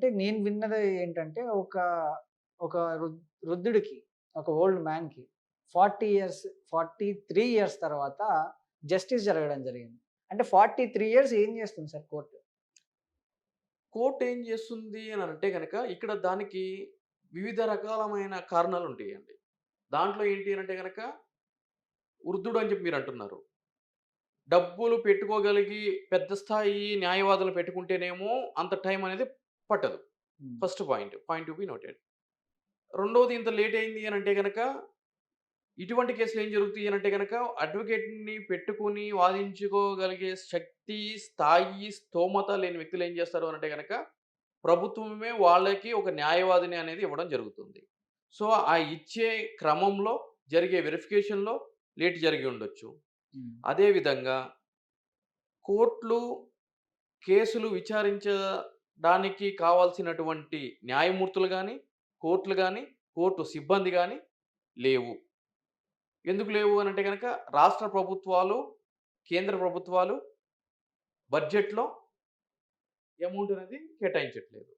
అంటే నేను విన్నది ఏంటంటే ఒక వృద్ధుడికి, ఒక ఓల్డ్ మ్యాన్‌కి 40 ఇయర్స్, 43 ఇయర్స్ తర్వాత జస్టిస్ జరగడం జరిగింది. అంటే 43 ఇయర్స్ ఏం చేస్తుంది సార్ కోర్ట్? కోర్ట్ ఏం చేస్తుంది అనంటే గనక, ఇక్కడ దానికి వివిధ రకాలమైన కారణాలుంటాయండి. దాంట్లో ఏంటి అనంటే గనక, వృద్ధుడు అని చెప్పి మీరంటున్నారు. డబ్బులు పెట్టుకోగలిగి పెద్ద స్థాయి న్యాయవాదులు పెట్టుకుంటేనేమో అంత టైం అనేది పట్టదు. హ్మ్. First point. Point to be noted. రెండోది ఇంత లేట్ అయింది అనంటే గనక, ఇటువంటి కేసులు ఏం జరుగుతాయి అనంటే గనక, అడ్వొకేట్‌ని పెట్టుకొని వాదించుకోగలిగే శక్తి, స్థాయి, స్థోమత లేని వ్యక్తులు ఏం చేస్తారు అనంటే గనక, ప్రభుత్వమే వాళ్ళకి ఒక న్యాయవాదిని అనేది ఇవ్వడం జరుగుతుంది. సో, ఆ ఇచ్చే క్రమంలో జరిగే వెరిఫికేషన్‌లో లేట్ జరిగి ఉండొచ్చు. హ్మ్. అదే విధంగా కోర్ట్‌లు కేసులు విచారించడానికి కావాల్సినటువంటి న్యాయమూర్తులు గాని, కోర్ట్‌లు గాని, కోర్టు సిబ్బంది గాని లేవు. ఎందుకు లేవు అనంటే గనక రాష్ట్ర ప్రభుత్వాలు, కేంద్ర ప్రభుత్వాలు బడ్జెట్‌లో అమౌంట్ అనేది కేటాయించట్లేదు.